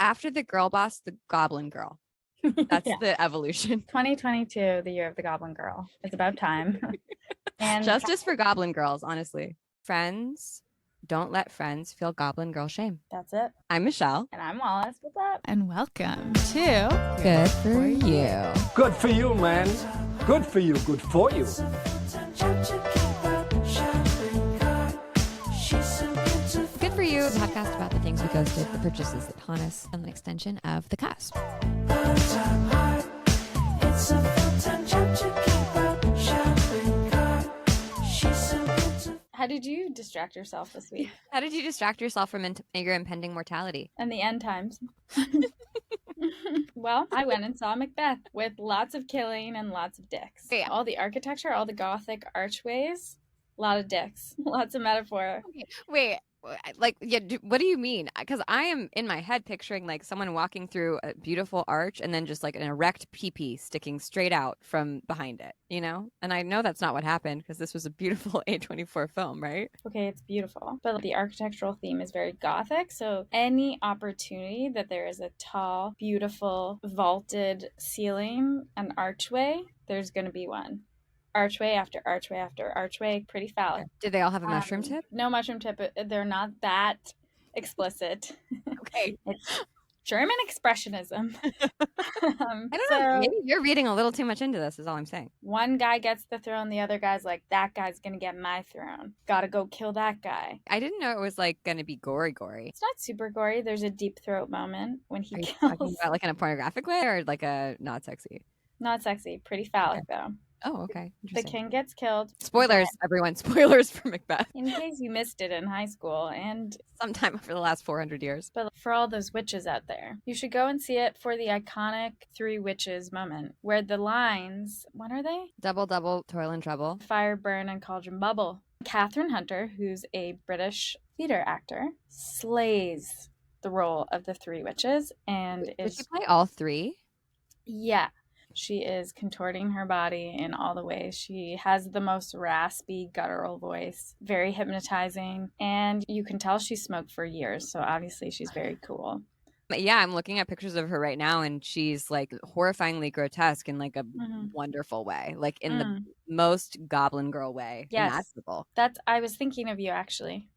After the girl boss, the goblin girl. That's Yeah. the evolution. 2022, the year of the Goblin Girl. It's about time. And Justice for goblin girls, honestly. Friends, don't let friends feel goblin girl shame. that's it. I'm Michelle. And I'm Wallace. What's up? And welcome to Good for you. Good for you, man. Good for you. Good for you. Good for you. A podcast about the things we ghosted, the purchases that haunt us, and an extension of the cusp. How did you distract yourself this week? How did you distract yourself from your impending mortality? And the end times. Well, I went and saw Macbeth with lots of killing and lots of dicks. Yeah. All the architecture, all the Gothic archways, a lot of dicks, lots of metaphor. Wait, like, yeah, what do you mean? Because I am in my head picturing like someone walking through a beautiful arch and then just like an erect pee-pee sticking straight out from behind it, you know? And I know that's not what happened because this was a beautiful A24 film, right? Okay, it's beautiful, but the architectural theme is very Gothic. So any opportunity that there is a tall, beautiful, vaulted ceiling, an archway, there's going to be one. Archway after archway after archway, pretty phallic. Did they all have a mushroom tip? No mushroom tip. They're not that explicit. Okay. It's German expressionism. I don't know. Maybe you're reading a little too much into this, is all I'm saying. One guy gets the throne, the other guy's like, that guy's going to get my throne. Gotta go kill that guy. I didn't know it was like going to be gory. It's not super gory. There's a deep throat moment when he Are you kills. talking about like in a pornographic way or like a not sexy? Not sexy. Pretty phallic, though. Oh, okay. The king gets killed. Spoilers, everyone. Spoilers for Macbeth. In case you missed it in high school, and Sometime over the last 400 years. but for all those witches out there, you should go and see it for the iconic three witches moment, where the lines, what are they? Double, double, toil and trouble. Fire, burn, and cauldron bubble. Catherine Hunter, who's a British theater actor, slays the role of the three witches, and Did is she play all three? yeah. She is contorting her body in all the ways. She has the most raspy, guttural voice, very hypnotizing, and you can tell she smoked for years, so obviously she's very cool. But yeah, I'm looking at pictures of her right now, and she's like horrifyingly grotesque in like a wonderful way, like in the most goblin girl way imaginable. I was thinking of you actually.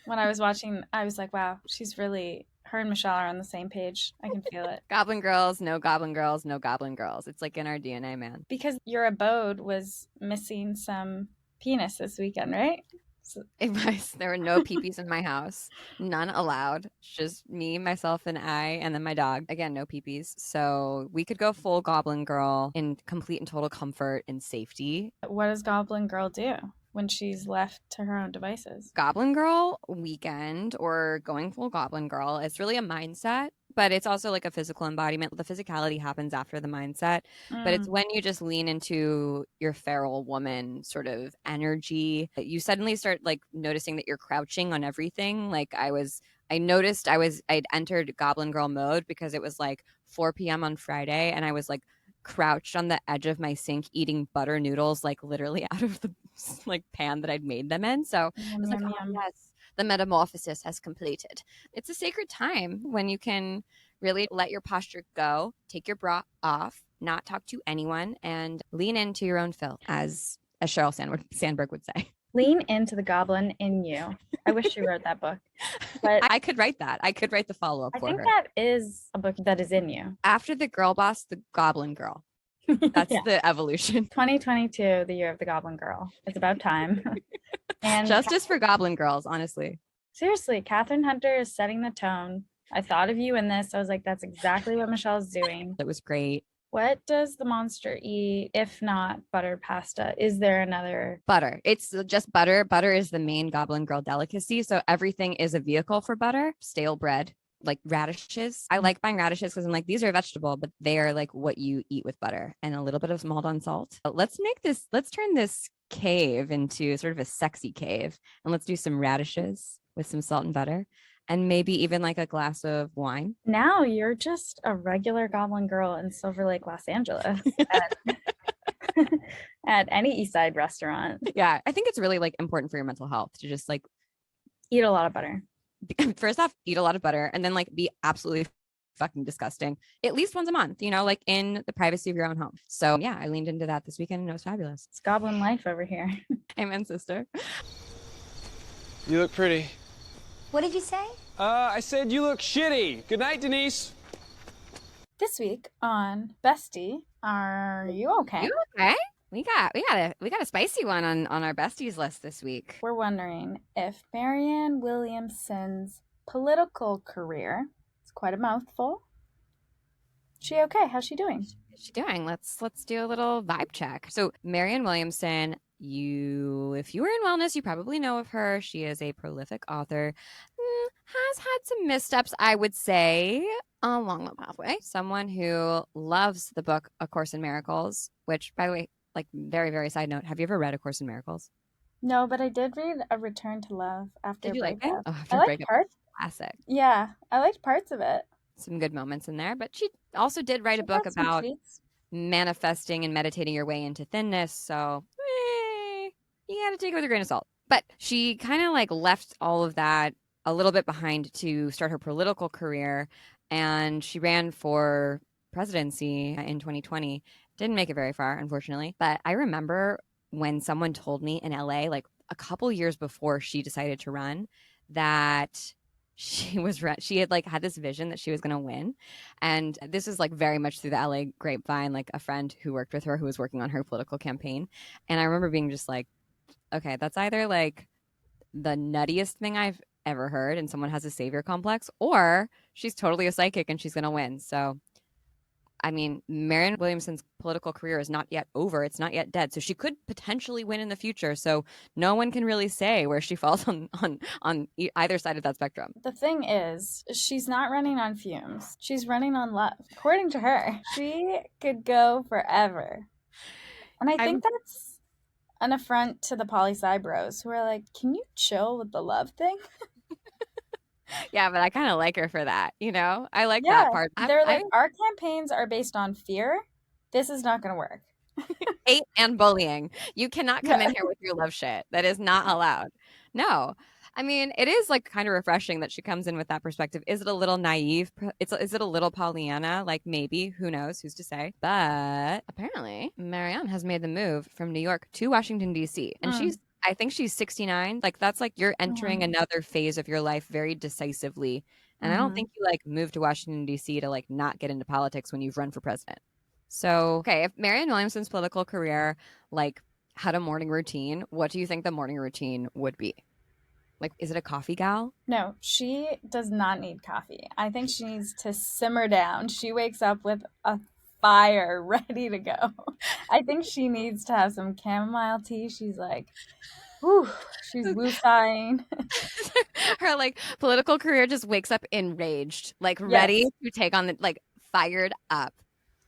When I was watching, I was like, wow, she's really, her and Michelle are on the same page. I can feel it. Goblin girls, no goblin girls, no goblin girls. It's like in our DNA, man. Because your abode was missing some penis this weekend, right? So, It was. There were no peepees in my house. None allowed. Just me, myself, and I, and then my dog. Again, no peepees. So we could go full goblin girl in complete and total comfort and safety. what does Goblin Girl do when she's left to her own devices? Goblin girl weekend or going full goblin girl, it's really a mindset, but it's also like a physical embodiment. The physicality happens after the mindset, but it's when you just lean into your feral woman sort of energy, you suddenly start like noticing that you're crouching on everything. Like I'd entered goblin girl mode because it was like 4 p.m. on Friday and I was like crouched on the edge of my sink eating butter noodles like literally out of the like pan that I'd made them in. So I was like, oh, yes, the metamorphosis has completed. It's a sacred time when you can really let your posture go, take your bra off, not talk to anyone, and lean into your own filth, as Sheryl Sandberg would say. Lean into the goblin in you. I wish she wrote that book. But I could write that. I could write the follow-up I for think her. that is a book that is in you. After the girl boss, the goblin girl. That's Yeah. the evolution. 2022, the year of the Goblin Girl. It's about time. And Justice for goblin girls, honestly. seriously, Catherine Hunter is setting the tone. I thought of you in this. I was like, that's exactly what Michelle's doing. It was great. What does the monster eat if not buttered pasta? Is there another? Butter. It's just butter. Butter is the main goblin girl delicacy. So everything is a vehicle for butter. Stale bread, like radishes. I like buying radishes because I'm like, these are a vegetable, but they are like what you eat with butter and a little bit of Maldon salt. But let's turn this cave into sort of a sexy cave. And let's do some radishes with some salt and butter. And maybe even like a glass of wine. Now you're just a regular Goblin Girl in Silver Lake, Los Angeles. At any East Side restaurant. Yeah, I think it's really like important for your mental health to just like Eat a lot of butter. first off, eat a lot of butter and then like be absolutely fucking disgusting, at least once a month, like in the privacy of your own home. So yeah, I leaned into that this weekend and it was fabulous. It's goblin life over here. Amen, sister. You look pretty. What did you say? I said you look shitty. Good night, Denise. This week on Bestie, are you okay? You okay? We got a spicy one on our besties list this week. We're wondering if Marianne Williamson's political career, it's quite a mouthful. She okay? How's she doing? How's she doing? Let's do a little vibe check. So Marianne Williamson, if you were in wellness, you probably know of her. She is a prolific author, has had some missteps, I would say, along the pathway. Someone who loves the book A Course in Miracles, which, by the way, like very, very side note, have you ever read A Course in Miracles? No, but I did read A Return to Love after Did you breakup. like it? Oh, after I liked breakup, parts. classic. Yeah, I liked parts of it. Some good moments in there, but she also did write a book about manifesting and meditating your way into thinness. So you got to take it with a grain of salt. But she kind of like left all of that a little bit behind to start her political career, and she ran for presidency in 2020. Didn't make it very far, unfortunately. But I remember when someone told me in LA, like a couple years before she decided to run, that she had like had this vision that she was going to win. And this is like very much through the LA grapevine, like a friend who worked with her who was working on her political campaign. And I remember being just like, okay, that's either like the nuttiest thing I've ever heard and someone has a savior complex, or she's totally a psychic and she's going to win. So I mean, Marianne Williamson's political career is not yet over. It's not yet dead. So she could potentially win in the future. So no one can really say where she falls on either side of that spectrum. The thing is, she's not running on fumes. She's running on love. According to her, she could go forever. And I think that's an affront to the poli-sci bros who are like, can you chill with the love thing? Yeah, but I kind of like her for that, I like that part. They're like, our campaigns are based on fear. This is not going to work. Hate and bullying. You cannot come in here with your love shit. That is not allowed. No. I mean, it is like kind of refreshing that she comes in with that perspective. Is it a little naive? Is it a little Pollyanna? Like maybe, who knows, who's to say? But apparently Marianne has made the move from New York to Washington, D.C. And I think she's 69. Like that's like you're entering another phase of your life very decisively. And I don't think you like move to Washington, D.C. to like not get into politics when you've run for president. So, okay, if Marianne Williamson's political career like had a morning routine, what do you think the morning routine would be? Like, is it a coffee gal? No, she does not need coffee. I think she needs to simmer down. She wakes up with a fire ready to go. I think she needs to have some chamomile tea. She's like, whew, she's woosahing. Her like political career just wakes up enraged, like ready to take on the like fired up.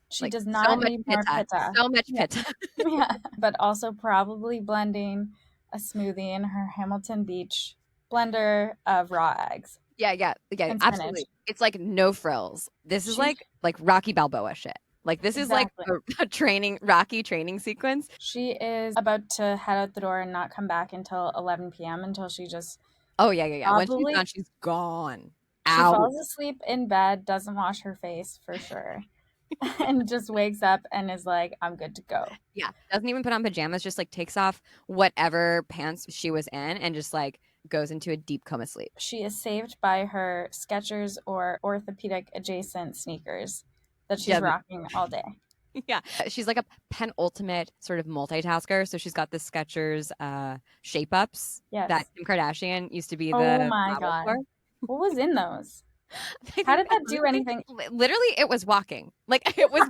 She like, does not need more pitta. So much pitta. Yeah, but also probably blending a smoothie in her Hamilton Beach blender of raw eggs. Yeah, absolutely. It's like no frills. This is like Rocky Balboa shit. Like this is like a Rocky training sequence. She is about to head out the door and not come back until 11 p.m. until she just yeah. When she's gone, she's gone. She falls asleep in bed, doesn't wash her face for sure. And just wakes up and is like, I'm good to go. Yeah. Doesn't even put on pajamas, just like takes off whatever pants she was in and just like goes into a deep coma sleep. She is saved by her Skechers or orthopedic adjacent sneakers that she's rocking all day. Yeah. She's like a penultimate sort of multitasker. So she's got the Skechers shape ups that Kim Kardashian used to be the Oh my God. For. What was in those? How did that do anything? Literally, it was walking. Like it was.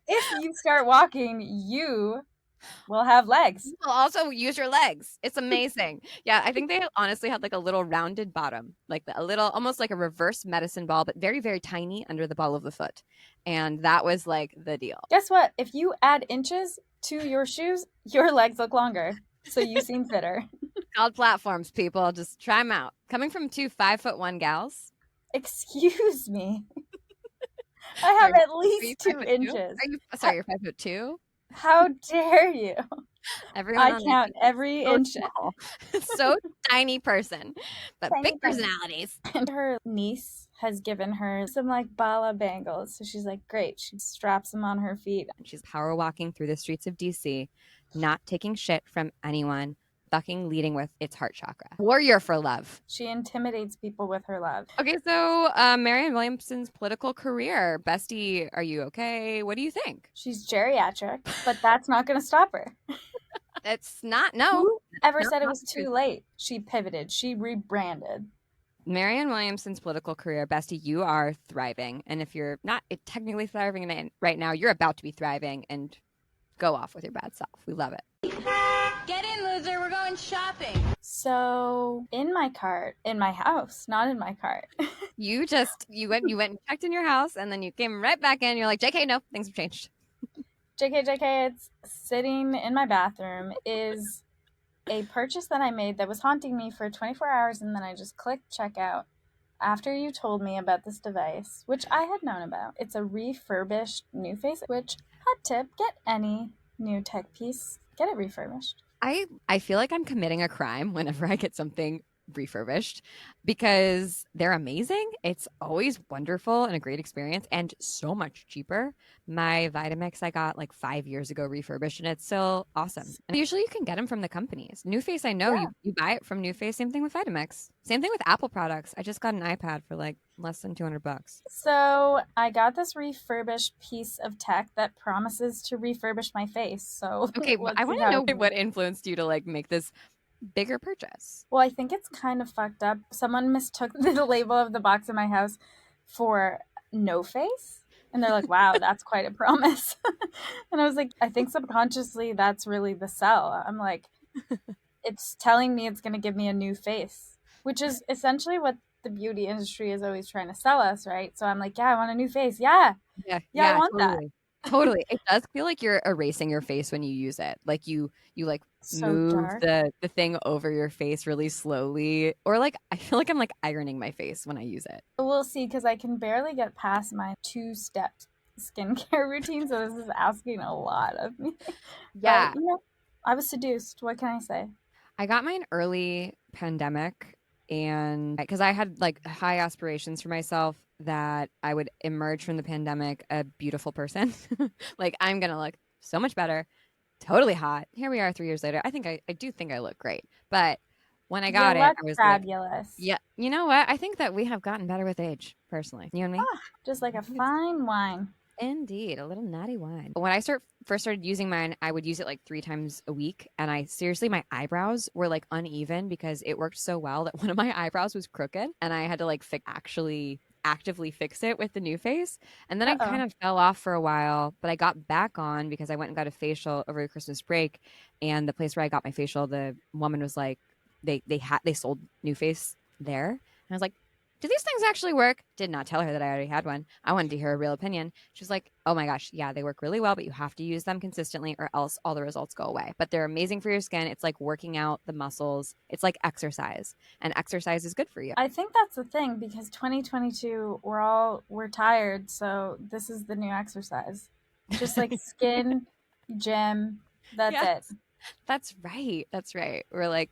If you start walking, you will have legs. You'll also use your legs. It's amazing. Yeah, I think they honestly had like a little rounded bottom, like a little, almost like a reverse medicine ball, but very, very tiny under the ball of the foot. And that was like the deal. Guess what? If you add inches to your shoes, your legs look longer. So you seem fitter. Called platforms, people. Just try them out. Coming from 2 5'1" gals. Excuse me. I have at least 2 inches. You're 5'2"? How dare you? Everyone I on count every so inch. small. So tiny person, but Tiny big person. personalities. And her niece has given her some like bala bangles. So she's like, great. She straps them on her feet. She's power walking through the streets of DC, not taking shit from anyone, fucking leading with its heart chakra. Warrior for love. She intimidates people with her love. Okay, so Marianne Williamson's political career. Bestie, are you okay? What do you think? She's geriatric, but that's not going to stop her. It's not, no. Who ever No, said it not was the too truth. late? She pivoted. She rebranded. Marianne Williamson's political career, Bestie, you are thriving. And if you're not technically thriving in it right now, you're about to be thriving, and go off with your bad self. We love it. Get in, loser. We're going shopping. So in my cart, in my house, not in my cart. You went and checked in your house, and then you came right back in. You're like, JK, no, things have changed. JK, it's sitting in my bathroom, is a purchase that I made that was haunting me for 24 hours, and then I just clicked checkout after you told me about this device, which I had known about. It's a refurbished new face, which, hot tip, get any new tech piece, get it refurbished. I feel like I'm committing a crime whenever I get something refurbished because they're amazing. It's always wonderful and a great experience and so much cheaper. My Vitamix I got like 5 years ago refurbished, and it's still awesome. And usually you can get them from the companies. NewFace, I know you buy it from NewFace. Same thing with Vitamix. Same thing with Apple products. I just got an iPad for like less than $200. So I got this refurbished piece of tech that promises to refurbish my face. So Okay, I want to know what influenced you to like make this bigger purchase. Well, I think it's kind of fucked up. Someone mistook the label of the box in my house for no face. And they're like, wow, that's quite a promise. And I was like, I think subconsciously that's really the sell. I'm like, it's telling me it's going to give me a new face, which is essentially what the beauty industry is always trying to sell us, right? So I'm like, yeah, I want a new face. Yeah, I want totally. that. Totally. It does feel like you're erasing your face when you use it. Like you like So move dark. the thing over your face really slowly. Or like I feel like I'm like ironing my face when I use it. We'll see, because I can barely get past my 2-step skincare routine, so this is asking a lot of me. Yeah. But, I was seduced. What can I say? I got mine early pandemic, and because I had like high aspirations for myself that I would emerge from the pandemic a beautiful person. Like I'm gonna look so much better, totally hot. Here we are 3 years later. I do think I look great. But when I got it, I was fabulous. like, yeah, you know what? I think that we have gotten better with age, personally. You and me? Just like a fine wine. Indeed, a little natty wine. When I first started using mine, I would use it like 3 times a week. And my eyebrows were like uneven because it worked so well that one of my eyebrows was crooked. And I had to like actively fix it with the new face. And then I kind of fell off for a while, but I got back on because I went and got a facial over Christmas break. And the place where I got my facial, the woman was like, they sold new face there. And I was like, do these things actually work? Did not tell her that I already had one. I wanted to hear a real opinion. She was like, oh my gosh, yeah, they work really well, but you have to use them consistently or else all the results go away. But they're amazing for your skin. It's like working out the muscles. It's like exercise, and exercise is good for you. I think that's the thing, because 2022, we're tired, so this is the new exercise. Just like skin, gym, that's it. That's right. We're like,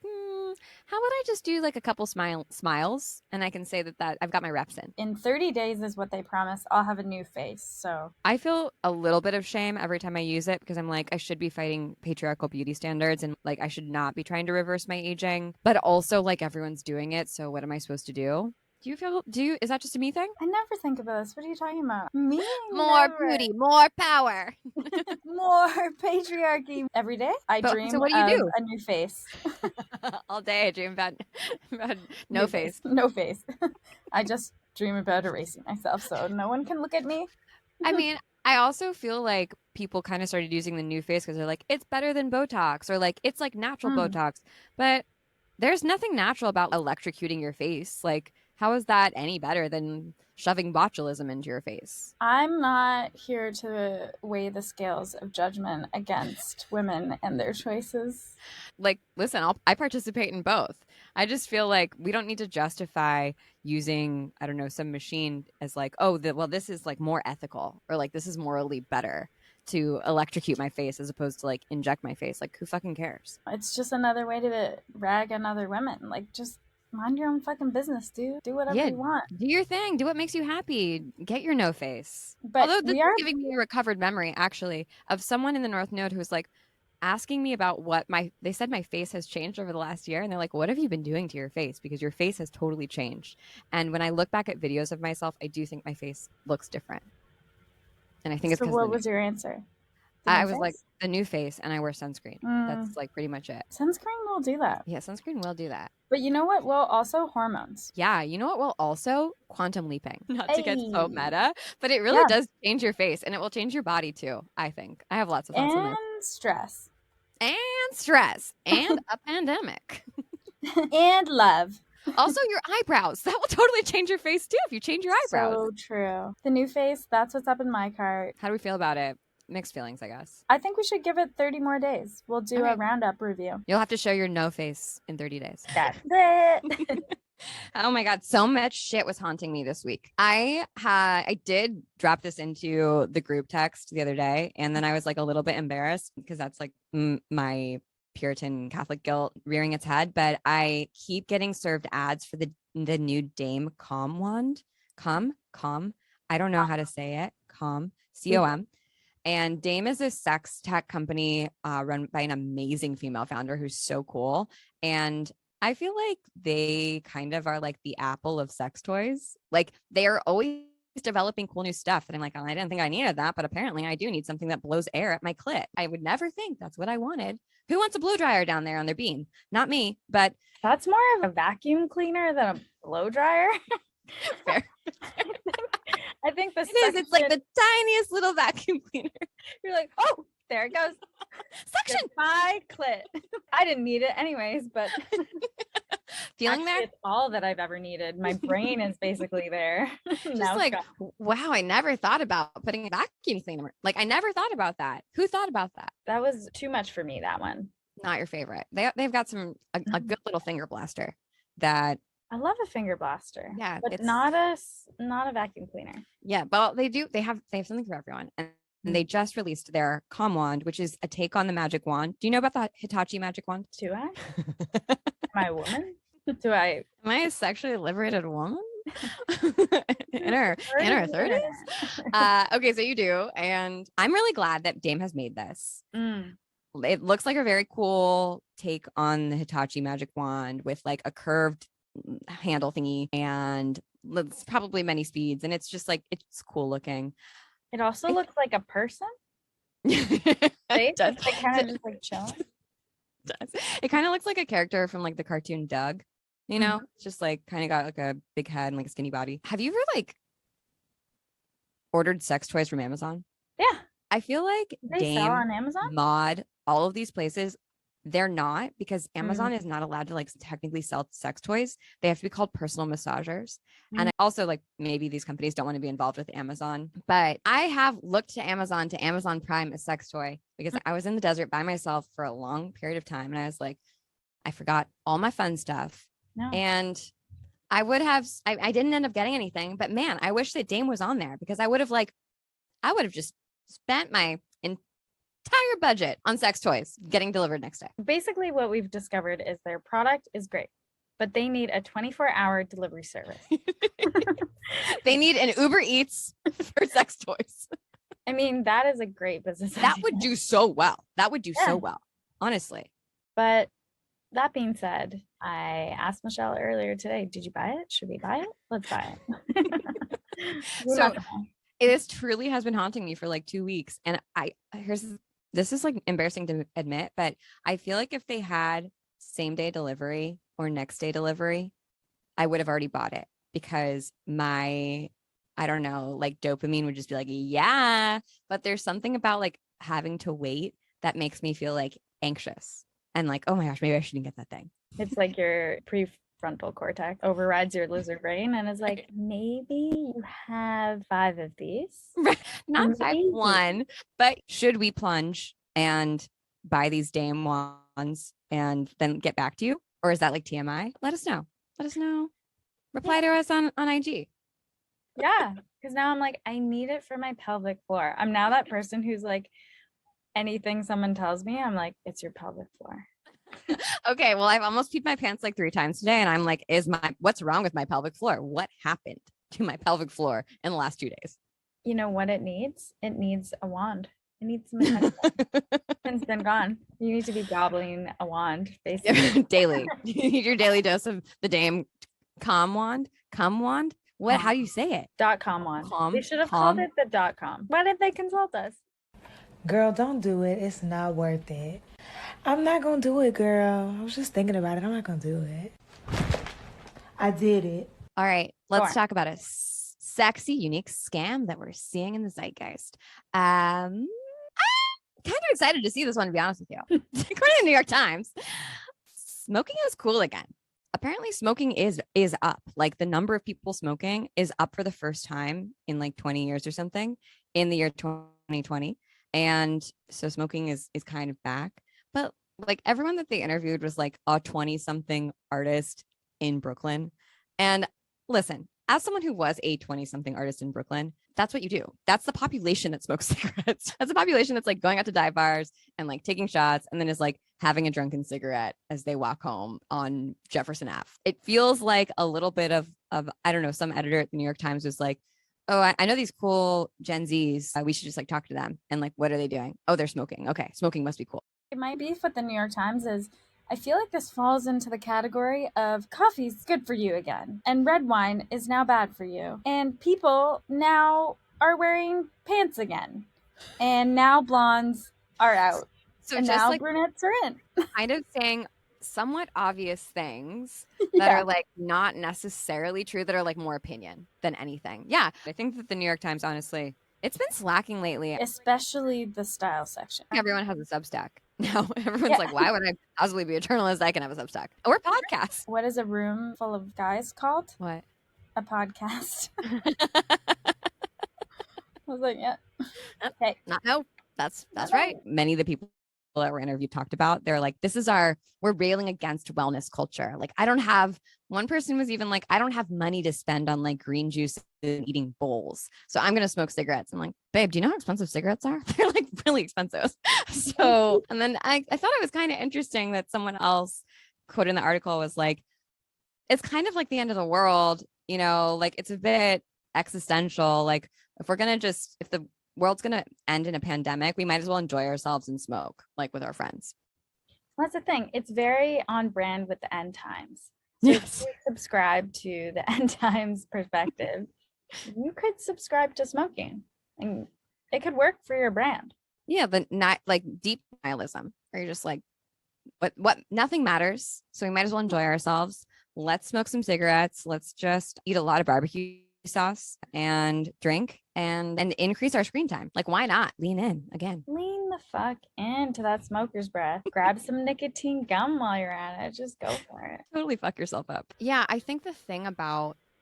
how about I just do like a couple smiles and I can say that I've got my reps in. In 30 days is what they promise. I'll have a new face. So I feel a little bit of shame every time I use it because I'm like, I should be fighting patriarchal beauty standards and like I should not be trying to reverse my aging, but also like everyone's doing it. So what am I supposed to do? Is that just a me thing? I never think about this. What are you talking about? Me? More beauty, more power. More patriarchy. Every day I dream so what do you do? A new face. All day I dream about no face. No face. I just dream about erasing myself so no one can look at me. I mean, I also feel like people kind of started using the new face because they're like, it's better than Botox or like it's like natural Botox. But there's nothing natural about electrocuting your face. Like, how is that any better than shoving botulism into your face? I'm not here to weigh the scales of judgment against women and their choices. Like, listen, I participate in both. I just feel like we don't need to justify using, I don't know, some machine as like, this is like more ethical or like this is morally better. to electrocute my face as opposed to like inject my face. Like, who fucking cares? It's just another way to rag on other women. Like, just mind your own fucking business, dude. Do whatever you want. Do your thing. Do what makes you happy. Get your no face. But Although this we is are giving me a recovered memory, actually, of someone in the North Node who was like asking me about they said my face has changed over the last year. And they're like, what have you been doing to your face? Because your face has totally changed. And when I look back at videos of myself, I do think my face looks different. And I think it's So because what was your answer? The I new was face? like, the new face, and I wear sunscreen. That's like pretty much it. Sunscreen will do that. Yeah, sunscreen will do that. But you know what? Well, also hormones. Yeah, you know what? Well, also quantum leaping. Not to get so Hey. meta, but it really Yeah. does change your face, and it will change your body too. I think I have lots of thoughts on And this. stress. And stress, and a pandemic. And love. Also, your eyebrows. That will totally change your face too if you change your eyebrows. So true. The new face, that's what's up in my cart. How do we feel about it? Mixed feelings, I guess. I think we should give it 30 more days. We'll do a Okay. roundup review. You'll have to show your no face in 30 days. That's it. Oh my God, so much shit was haunting me this week. I did drop this into the group text the other day, and then I was like a little bit embarrassed because that's like my Puritan Catholic guilt rearing its head. But I keep getting served ads for the new Dame Calm wand. Com. I don't know how to say it. Com. Com. And Dame is a sex tech company run by an amazing female founder who's so cool. And I feel like they kind of are like the Apple of sex toys. Like they are always developing cool new stuff. And I'm like, oh, I didn't think I needed that, but apparently I do need something that blows air at my clit. I would never think that's what I wanted. Who wants a blow dryer down there on their bean? Not me, but That's more of a vacuum cleaner than a blow dryer. fair. I think the It is. It's like the tiniest little vacuum cleaner. you're like, oh, there it goes. Suction. My clit. I didn't need it anyways, but Feeling actually, there? it's all that I've ever needed. My brain is basically there. Just Now it's like, gone. wow, I never thought about putting a vacuum cleaner. Like I never thought about that. Who thought about that? That was too much for me, that one. Not your favorite. They've got a good little finger blaster that I love a finger blaster. Yeah, But it's- not a vacuum cleaner. yeah, well they have something for everyone. And they just released their Calm wand, which is a take on the magic wand. Do you know about the Hitachi magic wand? Do I? Am I a woman? Do I Am I a sexually liberated woman? in her 30s? Okay, so you do. And I'm really glad that Dame has made this. Mm. It looks like a very cool take on the Hitachi magic wand with like a curved handle thingy, and it's probably many speeds, and it's just like it's cool looking. It also looks like a person. It Right? does. It's like kind of just like chilling. It kind of looks like a character from like the cartoon Doug, you know? It's just like kind of got like a big head and like a skinny body. Have you ever like ordered sex toys from Amazon? Yeah. I feel like They sell on Amazon? Mod, all of these places, they're not, because Amazon is not allowed to like technically sell sex toys. They have to be called personal massagers. And I also like maybe these companies don't want to be involved with Amazon, but I have looked to Amazon Prime a sex toy because I was in the desert by myself for a long period of time. And I was like, I forgot all my fun stuff. No. And I didn't end up getting anything, but man, I wish that Dame was on there because I would have just spent my entire budget on sex toys getting delivered next day. Basically, what we've discovered is their product is great, but they need a 24-hour delivery service. They need an Uber Eats for sex toys. I mean, that is a great business That idea. would do so well. That would do Yeah. so well, honestly. But that being said, I asked Michelle earlier today, did you buy it? Should we buy it? Let's buy it. We're So- not gonna. This truly has been haunting me for like 2 weeks. And this is like embarrassing to admit, but I feel like if they had same day delivery or next day delivery, I would have already bought it because I don't know, like dopamine would just be like, yeah, but there's something about like having to wait that makes me feel like anxious and like, oh my gosh, maybe I shouldn't get that thing. It's like your prefrontal cortex overrides your lizard brain and is like, maybe you have 5 of these. Not Maybe. 5-1, but should we plunge and buy these Dame wands and then get back to you? Or is that like TMI? Let us know. Reply to us on IG. Yeah, because now I'm like, I need it for my pelvic floor. I'm now that person who's like, anything someone tells me, I'm like, it's your pelvic floor. Okay, well, I've almost peed my pants like 3 times today, and I'm like, what's wrong with my pelvic floor? What happened to my pelvic floor in the last 2 days? You know what it needs? It needs a wand. It needs some attention. It's been gone. You need to be gobbling a wand, basically. Daily. You need your daily dose of the damn cum wand. Cum wand? What? How do you say it? .com wand. Com. They should have called it the .com. Why did they consult us? Girl, don't do it. It's not worth it. I'm not gonna do it, girl. I was just thinking about it. I'm not gonna do it. I did it. All right, let's talk about a sexy, unique scam that we're seeing in the zeitgeist. I'm kind of excited to see this one, to be honest with you. According to the New York Times, smoking is cool again. Apparently, smoking is up. Like the number of people smoking is up for the first time in like 20 years or something in the year 2020. And so smoking is kind of back. But like everyone that they interviewed was like a 20-something artist in Brooklyn. And listen, as someone who was a 20-something artist in Brooklyn, that's what you do. That's the population that smokes cigarettes. That's the population that's like going out to dive bars and like taking shots and then is like having a drunken cigarette as they walk home on Jefferson Ave. It feels like a little bit of I don't know, some editor at the New York Times was like, oh, I know these cool Gen Zs. We should just like talk to them. And like, what are they doing? Oh, they're smoking. Okay, smoking must be cool. My beef with the New York Times is I feel like this falls into the category of coffee's good for you again, and red wine is now bad for you. And people now are wearing pants again. And now blondes are out. So and just now like brunettes are in. kind of saying somewhat obvious things that are like not necessarily true, that are like more opinion than anything. Yeah. I think that the New York Times, honestly, it's been slacking lately. Especially the style section. Everyone has a Substack. Now everyone's like, why would I possibly be a journalist? I can have a Substack or a podcast. What is a room full of guys called? What? A podcast. I was like, yeah. Okay. No, that's right. Many of the people that were interviewed talked about, they're like, we're railing against wellness culture. Like, one person was even like, I don't have money to spend on like green juice and eating bowls. So I'm going to smoke cigarettes. I'm like, babe, do you know how expensive cigarettes are? They're like really expensive. So, and then I thought it was kind of interesting that someone else quoted in the article was like, it's kind of like the end of the world, you know, like it's a bit existential. Like if the world's going to end in a pandemic, we might as well enjoy ourselves and smoke like with our friends. That's the thing. It's very on brand with the end times. So yes. If you subscribe to the end times perspective, you could subscribe to smoking and it could work for your brand. Yeah, but not like deep nihilism, where you're just like, what nothing matters. So we might as well enjoy ourselves. Let's smoke some cigarettes. Let's just eat a lot of barbecue sauce and drink and increase our screen time. Like, why not lean in again? Lean the fuck into that smoker's breath. Grab some nicotine gum while you're at it. Just go for it. Totally fuck yourself up. Yeah, I think the thing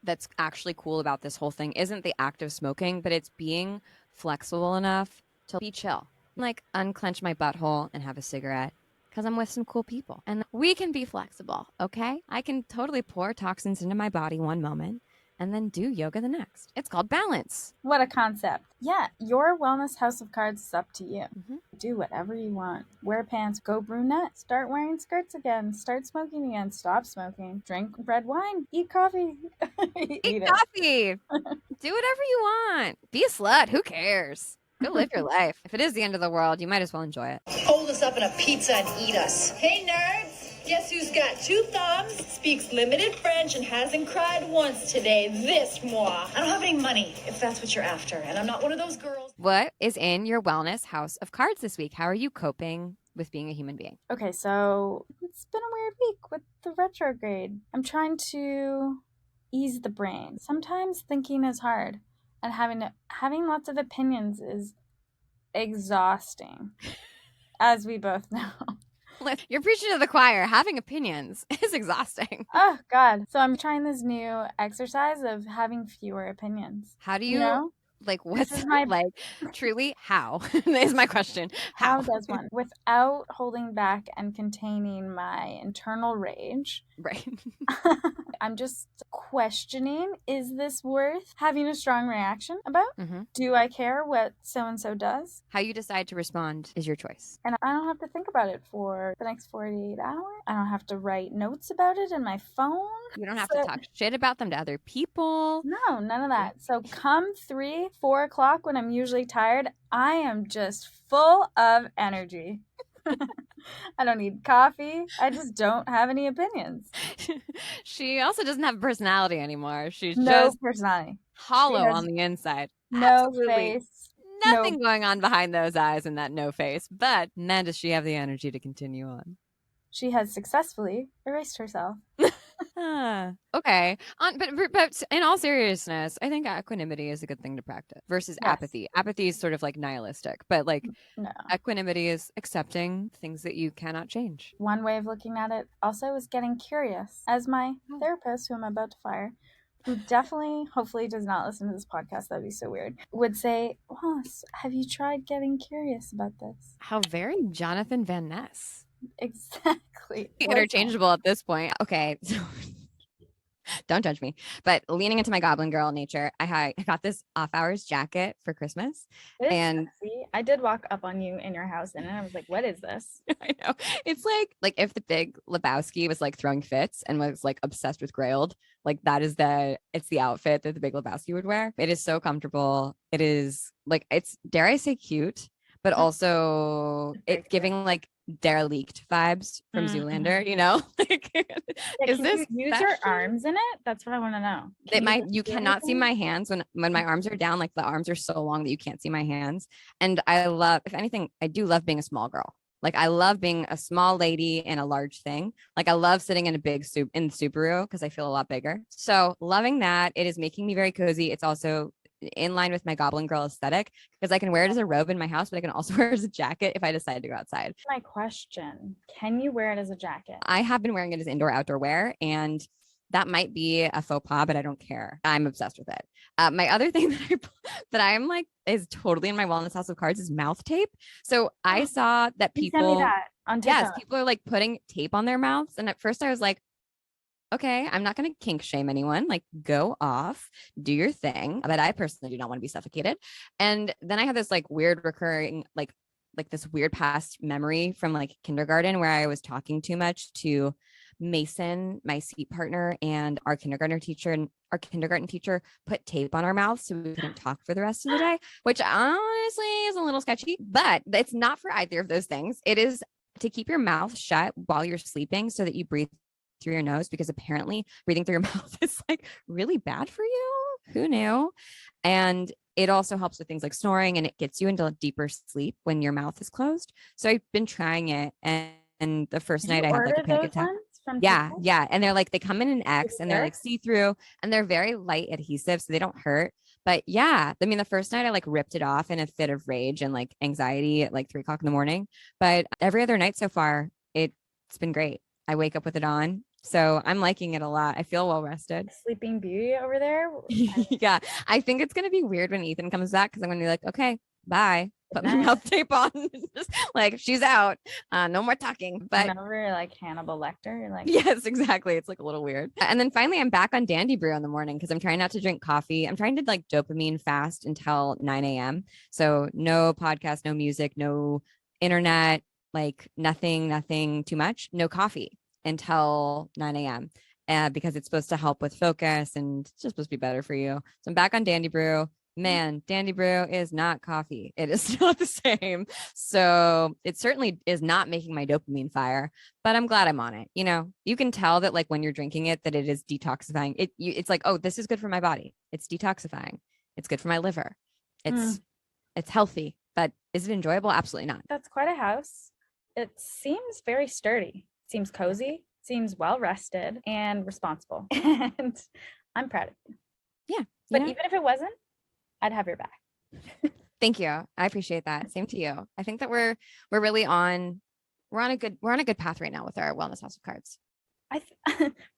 that's actually cool about this whole thing isn't the act of smoking, but it's being flexible enough to be chill. Like, unclench my butthole and have a cigarette because I'm with some cool people. And we can be flexible, okay? I can totally pour toxins into my body one moment and then do yoga the next. It's called balance. What a concept. Yeah, your wellness house of cards is up to you. Mm-hmm. Do whatever you want. Wear pants, go brunette, start wearing skirts again, start smoking again, stop smoking, drink red wine, eat coffee. Eat coffee. Do whatever you want. Be a slut. Who cares? Go live your life. If it is the end of the world, you might as well enjoy it. Hold us up in a pizza and eat us. Hey, nerds. Guess who's got 2 thumbs, speaks limited French, and hasn't cried once today? This moi. I don't have any money, if that's what you're after, and I'm not one of those girls. What is in your wellness house of cards this week? How are you coping with being a human being? Okay, so it's been a weird week with the retrograde. I'm trying to ease the brain. Sometimes thinking is hard, and having lots of opinions is exhausting, as we both know. You're preaching to the choir. Having opinions is exhausting. Oh, God. So I'm trying this new exercise of having fewer opinions. How do you Like, what's is my- like truly how is my question. How does one, without holding back and containing my internal rage? Right. I'm just questioning, is this worth having a strong reaction about? Mm-hmm. Do I care what so-and-so does? How you decide to respond is your choice. And I don't have to think about it for the next 48 hours. I don't have to write notes about it in my phone. You don't have to talk shit about them to other people. No, none of that. So come 3, 4 o'clock when I'm usually tired, I am just full of energy. I don't need coffee. I just don't have any opinions. She also doesn't have a personality anymore. She's No just personality. hollow She has on the inside. No Absolutely face. nothing going on behind those eyes and that no face. But man, does she have the energy to continue on. She has successfully erased herself. Okay. But in all seriousness, I think equanimity is a good thing to practice versus Yes. apathy. Apathy is sort of like nihilistic, but like No. equanimity is accepting things that you cannot change. One way of looking at it also is getting curious. As my therapist, who I'm about to fire, who definitely, hopefully does not listen to this podcast, that'd be so weird, would say, Ross, have you tried getting curious about this? How very Jonathan Van Ness. Exactly. Interchangeable at this point. Okay. So don't judge me. But leaning into my goblin girl nature, I got this off hours jacket for Christmas. And sexy. I did walk up on you in your house and I was like, what is this? I know. It's like if the Big Lebowski was like throwing fits and was like obsessed with Grailed, like that is it's the outfit that the Big Lebowski would wear. It is so comfortable. It is like, it's, dare I say, cute, but also it's giving like derelict vibes from Zoolander, you know? Like, is this use fashion? your arms in it? That's what I want to know. You cannot see my hands when my arms are down. Like the arms are so long that you can't see my hands. And I love, if anything, I do love being a small girl. Like I love being a small lady in a large thing. Like I love sitting in a big in the Subaru because I feel a lot bigger. So loving that. It is making me very cozy. It's also in line with my goblin girl aesthetic because I can wear it as a robe in my house, but I can also wear it as a jacket if I decide to go outside. My question, can you wear it as a jacket? I have been wearing it as indoor outdoor wear, and that might be a faux pas, but I don't care. I'm obsessed with it. My other thing that I'm like is totally in my wellness house of cards is mouth tape. So I saw that people, send me that on TikTok. Yes, people are like putting tape on their mouths, and at first I was like, okay, I'm not going to kink shame anyone. Like, go off, do your thing. But I personally do not want to be suffocated. And then I had this like weird recurring, like this weird past memory from like kindergarten where I was talking too much to Mason, my seat partner, and our kindergarten teacher. And our kindergarten teacher put tape on our mouths so we couldn't talk for the rest of the day, which honestly is a little sketchy. But it's not for either of those things. It is to keep your mouth shut while you're sleeping so that you breathe through your nose, because apparently breathing through your mouth is like really bad for you. Who knew? And it also helps with things like snoring, and it gets you into a deeper sleep when your mouth is closed. So I've been trying it, and the first night I had like a panic attack. Yeah. And they're like, they come in an X and they're like see-through and they're very light adhesive, so they don't hurt. But yeah, I mean, the first night I like ripped it off in a fit of rage and like anxiety at like 3 o'clock in the morning. But every other night so far, it's been great. I wake up with it on. So I'm liking it a lot. I feel well rested. Sleeping Beauty over there. Yeah. I think it's going to be weird when Ethan comes back because I'm going to be like, okay, bye. Put my mouth tape on. Just like, she's out. No more talking. But remember, like Hannibal Lecter. You're like, yes, exactly. It's like a little weird. And then finally, I'm back on Dandy Brew in the morning because I'm trying not to drink coffee. I'm trying to like dopamine fast until 9 a.m. So no podcast, no music, no internet, like nothing too much, no coffee until 9 a.m. Because it's supposed to help with focus and it's just supposed to be better for you. So I'm back on Dandy Brew. Man, Dandy Brew is not coffee. It is not the same. So it certainly is not making my dopamine fire, but I'm glad I'm on it. You know, you can tell that like when you're drinking it, that it is detoxifying. It's like, oh, this is good for my body. It's detoxifying. It's good for my liver. It's healthy, but is it enjoyable? Absolutely not. That's quite a house. It seems very sturdy. Seems cozy. Seems well rested and responsible. And I'm proud of you. Yeah. But even if it wasn't, I'd have your back. Thank you. I appreciate that. Same to you. I think that we're really on a good path right now with our wellness house of cards.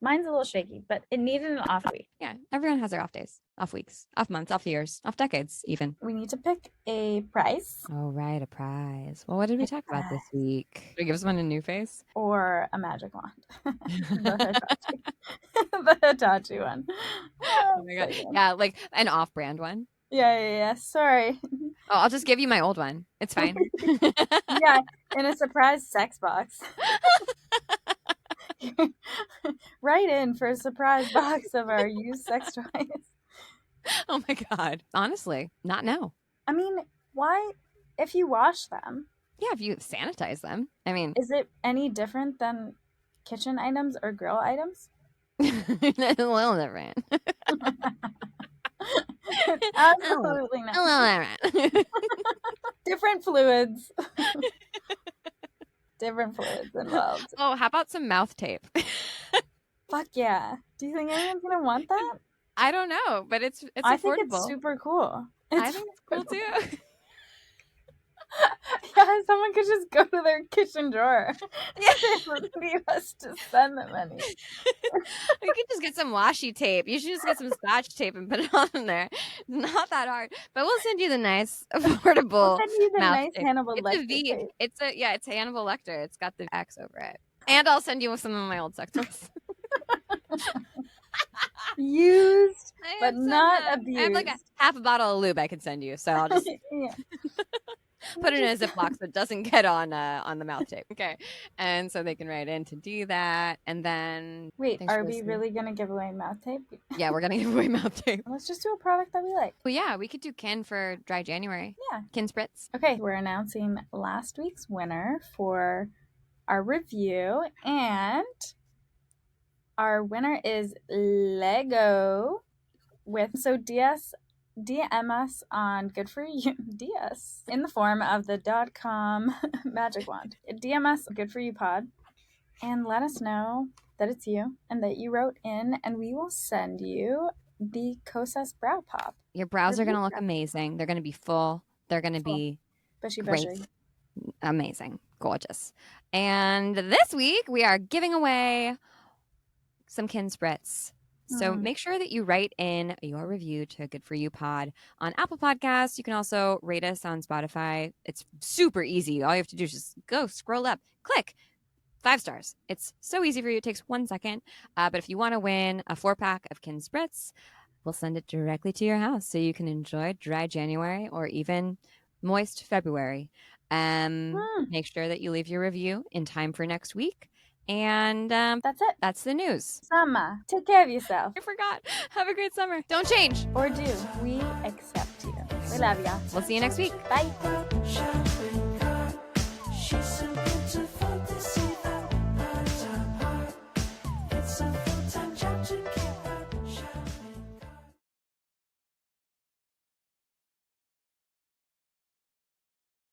Mine's a little shaky, but it needed an off week. Yeah, everyone has their off days, off weeks, off months, off years, off decades, even. We need to pick a price. Oh, right, a prize. Well, what did we talk about this week? Did we give someone a new face? Or a magic wand. The Hitachi one. Oh my God. Yeah, like an off-brand one. Yeah. Sorry. Oh, I'll just give you my old one. It's fine. Yeah, in a surprise sex box. Write in for a surprise box of our used sex toys. Oh my God. Honestly, not no. I mean, why? If you wash them. Yeah, if you sanitize them. I mean, is it any different than kitchen items or grill items? A little different. Absolutely not. A little different. Different fluids. Different fluids involved. Oh, how about some mouth tape? Fuck yeah. Do you think anyone's gonna want that? I don't know, but it's I affordable. think it's super cool. I think it's cool too. Yeah, someone could just go to their kitchen drawer. Yeah, they would need us to send them any. We could just get some washi tape. You should just get some scotch tape and put it on there. It's not that hard, but we'll send you the nice, affordable. We'll send you the mouth nice tape. Hannibal It's Lecter a V. tape. It's Hannibal Lecter. It's got the X over it, and I'll send you some of my old sex toys. Used, I but have not some, abused. I have like a half a bottle of lube I could send you, so I'll just Yeah. put it in a Ziploc so it doesn't get on the mouth tape. Okay, and so they can write in to do that, and then Wait, thanks are for we listening. really gonna give away mouth tape? Yeah, we're gonna give away mouth tape. Let's just do a product that we like. Well, yeah, we could do Kin for Dry January. Yeah. Kin Spritz. Okay, we're announcing last week's winner for our review, and our winner is Lego DM us on Good For You DS in the form of the .com magic wand. DM us Good For You pod and let us know that it's you and that you wrote in, and we will send you the Kosas Brow Pop. Your brows are going to look amazing. They're going to be full. They're going to be Bushy, great. bushy. Amazing. Gorgeous. And this week we are giving away some Kin Spritz. So make sure that you write in your review to Good For You Pod on Apple Podcasts. You can also rate us on Spotify. It's super easy. All you have to do is just go scroll up, click 5 stars. It's so easy for you. It takes 1 second. But if you want to win a 4-pack of Kin Spritz, we'll send it directly to your house so you can enjoy dry January or even moist February. Make sure that you leave your review in time for next week. And that's it. That's the news. Summer. Take care of yourself. I forgot. Have a great summer. Don't change. Or do. We accept you. We love ya. We'll see you next week. Bye.